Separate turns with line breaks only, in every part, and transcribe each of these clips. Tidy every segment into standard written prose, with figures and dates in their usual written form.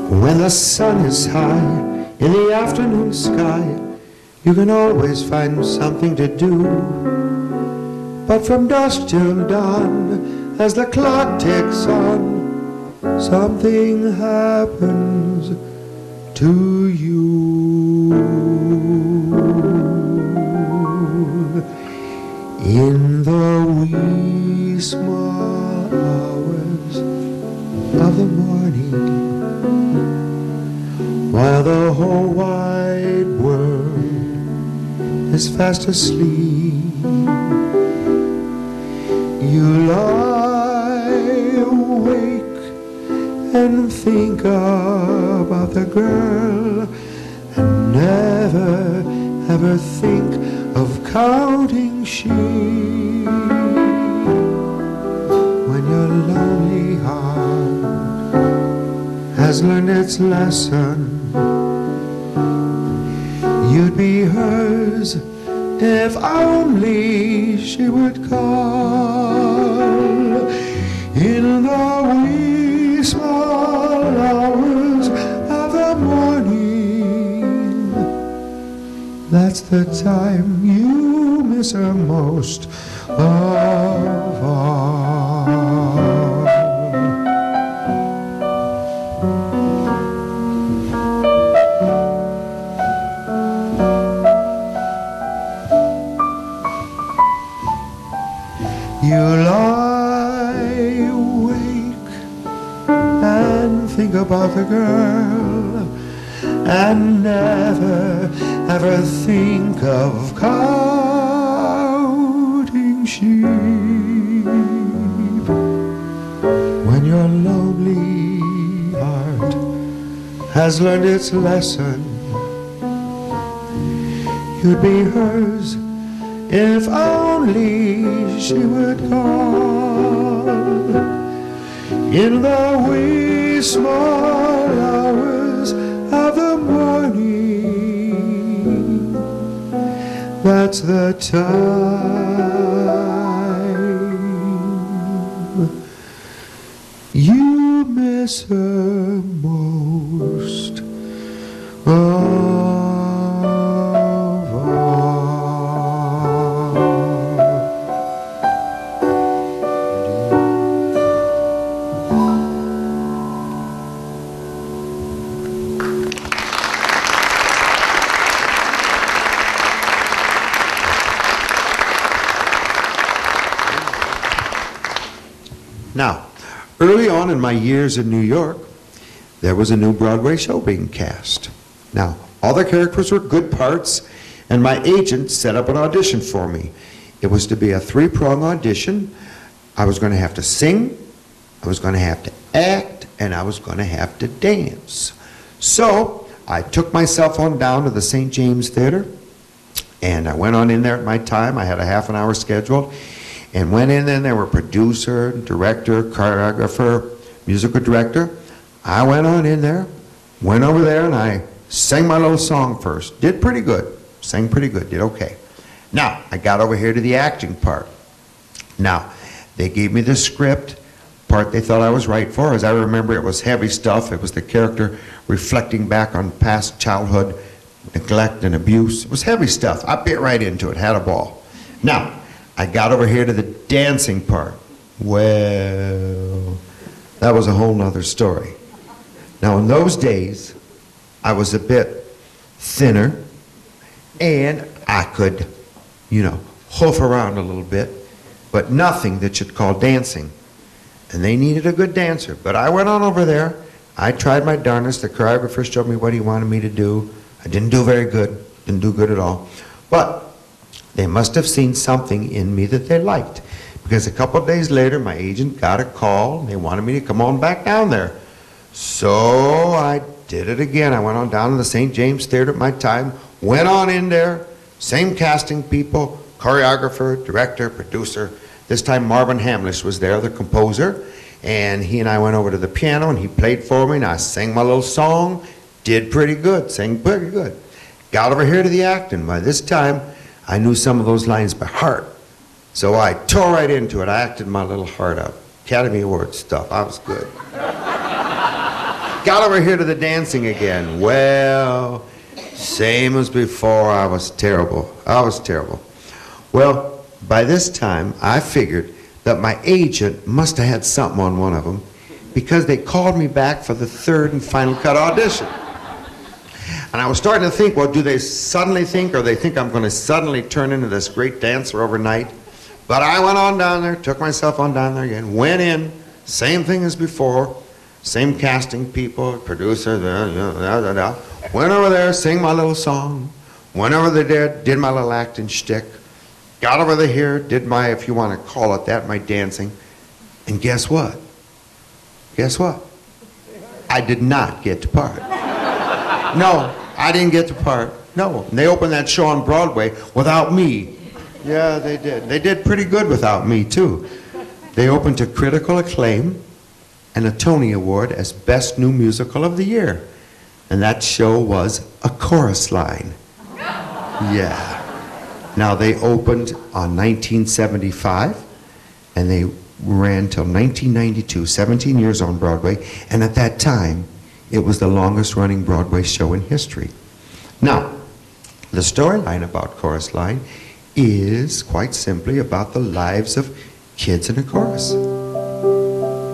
When the sun is high in the afternoon sky, you can always find something to do. But from dusk till dawn, as the clock ticks on, something happens to you. In the wee small hours of the morning, while the whole wide world is fast asleep, you lie awake and think about the girl, and never ever think of counting sheep. When your lonely heart has learned its lesson, you'd be hers if only she would call. In the wee small hours of the morning, that's the time you miss her most of all. You lie awake and think about the girl, and never ever think of counting sheep. When your lonely heart has learned its lesson, you'd be hers if only she would call. In the wee small hours of the morning, that's the time you miss her most of all. Now, early on in my years in New York, there was a new Broadway show being cast. Now, all the characters were good parts, and my agent set up an audition for me. It was to be a three-prong audition. I was going to have to sing, I was going to have to act, and I was going to have to dance. So, I took myself on down to the St. James Theater, and I went on in there at my time. I had a half an hour scheduled. And went in there, there were producer, director, choreographer, musical director. I went on in there, went over there, and I sang my little song first. Did pretty good, sang pretty good, did okay. Now, I got over here to the acting part. Now, they gave me the script, part they thought I was right for. As I remember, it was heavy stuff. It was the character reflecting back on past childhood neglect and abuse. It was heavy stuff. I bit right into it, had a ball. Now, I got over here to the dancing part. Well, that was a whole nother story. Now, in those days, I was a bit thinner, and I could, you know, hoof around a little bit, but nothing that you'd call dancing. And they needed a good dancer. But I went on over there. I tried my darndest. The choreographer showed me what he wanted me to do. I didn't do very good. Didn't do good at all. But they must have seen something in me that they liked, because a couple of days later, my agent got a call, and they wanted me to come on back down there. So I did it again. I went on down to the St. James Theater at my time, went on in there, same casting people, choreographer, director, producer. This time Marvin Hamlish was there, the composer, And he and I went over to the piano, and he played for me, and I sang my little song. Did pretty good, sang pretty good. Got over here to the acting. By this time, I knew some of those lines by heart. So I tore right into it. I acted my little heart out. Academy Award stuff. I was good. Got over here to the dancing again. Well, same as before. I was terrible. I was terrible. Well, by this time, I figured that my agent must have had something on one of them, because they called me back for the third and final cut audition. And I was starting to think, well, do they suddenly think, or they think I'm going to suddenly turn into this great dancer overnight? But I went on down there, took myself on down there again, went in, same thing as before, same casting people, producer, went over there, sang my little song, went over there, did my little acting shtick, got over there here, did my, if you want to call it that, my dancing, and guess what? Guess what? I did not get the part. No, I didn't get the part. No, and they opened that show on Broadway without me. Yeah, they did. They did pretty good without me, too. They opened to critical acclaim and a Tony Award as Best New Musical of the Year. And that show was A Chorus Line. Yeah. Now, they opened on 1975, and they ran till 1992, 17 years on Broadway, and at that time, it was the longest-running Broadway show in history. Now, the storyline about Chorus Line is quite simply about the lives of kids in a chorus.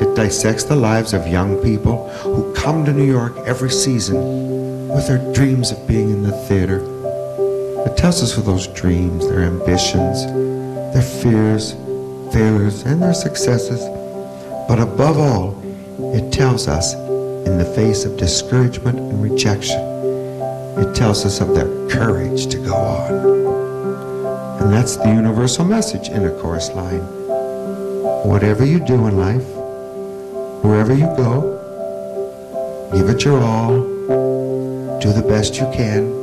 It dissects the lives of young people who come to New York every season with their dreams of being in the theater. It tells us of those dreams, their ambitions, their fears, failures, and their successes. But above all, it tells us, in the face of discouragement and rejection, it tells us of their courage to go on. And that's the universal message in A Chorus Line. Whatever you do in life, wherever you go, give it your all, do the best you can,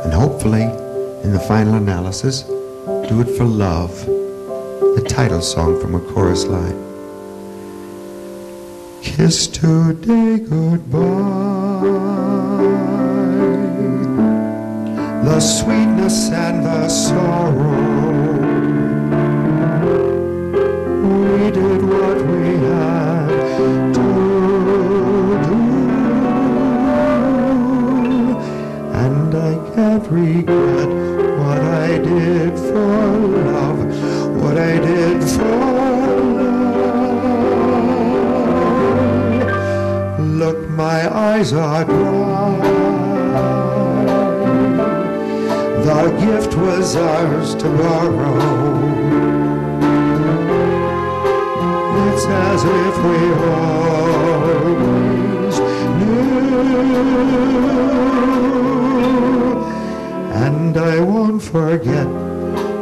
and hopefully, in the final analysis, do it for love. The title song from A Chorus Line. Kiss today goodbye, the sweetness and the sorrow. We did what we had to do, and I can't regret what I did for love, what I did for love. Look, my eyes are dry. The gift was ours to borrow. It's as if we always knew. And I won't forget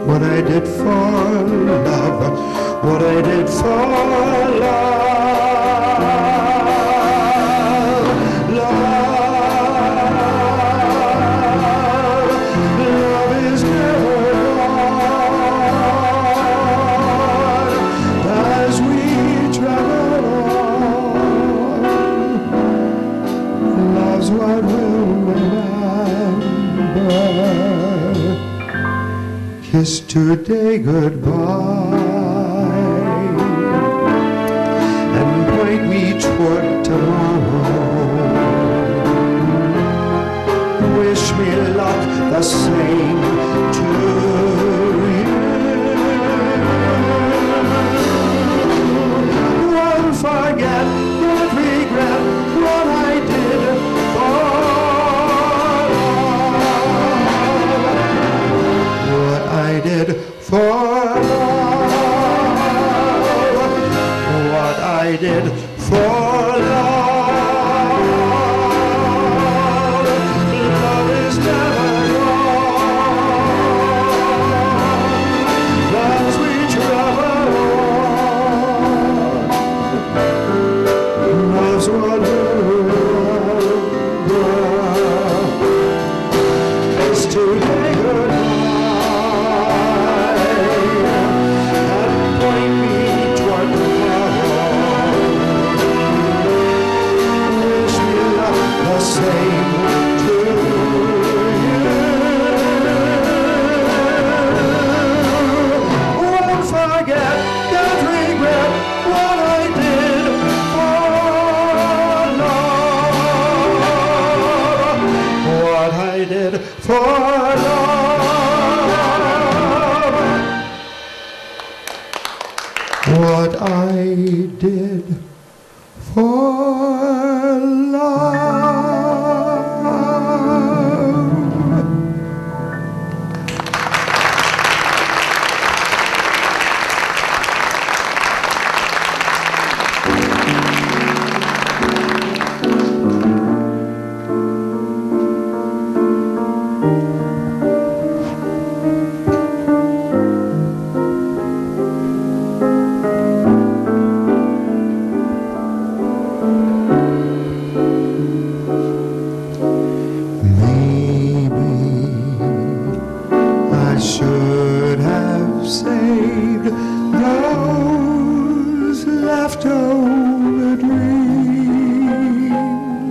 what I did for love, what I did for love. Kiss today goodbye, and point me toward tomorrow. Wish me luck the same to you. Won't forget, won't regret what I did for I did for love, what I did for love. Love is never gone.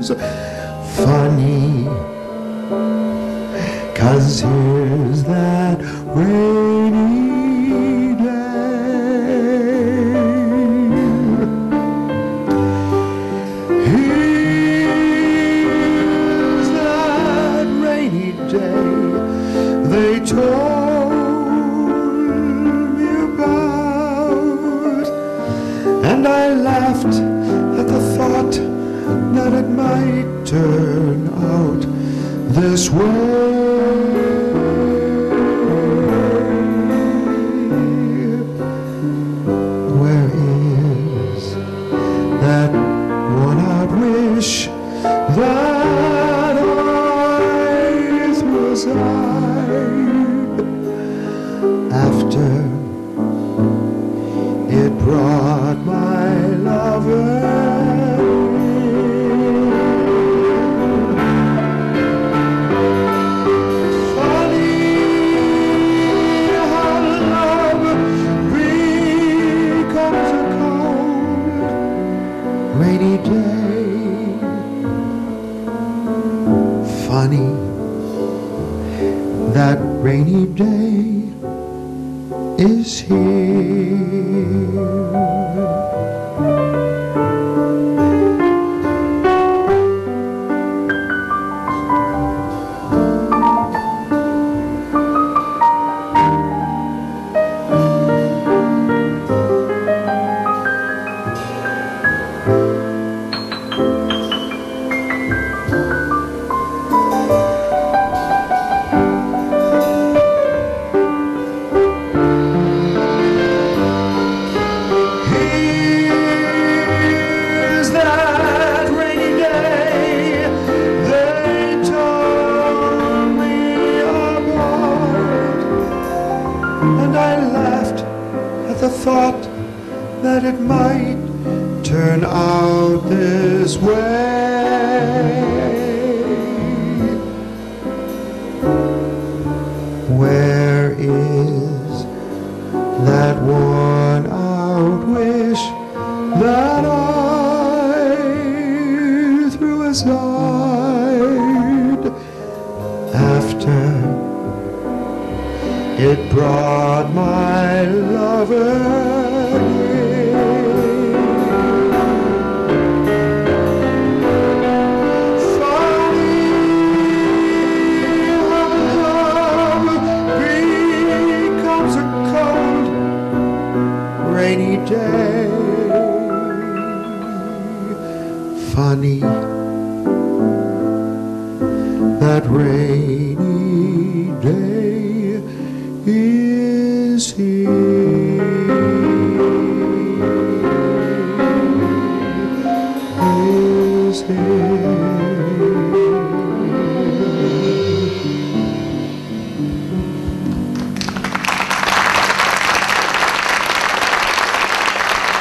days. Funny, 'cause here's that rainy day. Here's that rainy day they told me about, and I laughed at the thought that it might turn out this way. Where is that worn-out wish that I threw aside after it brought my lover? Rainy day, funny, that rainy day is here. And I laughed at the thought that it might turn out this way. Where is that worn-out wish that I threw aside after it brought my lover funny how love becomes a cold, rainy day. Funny, that rainy day is here.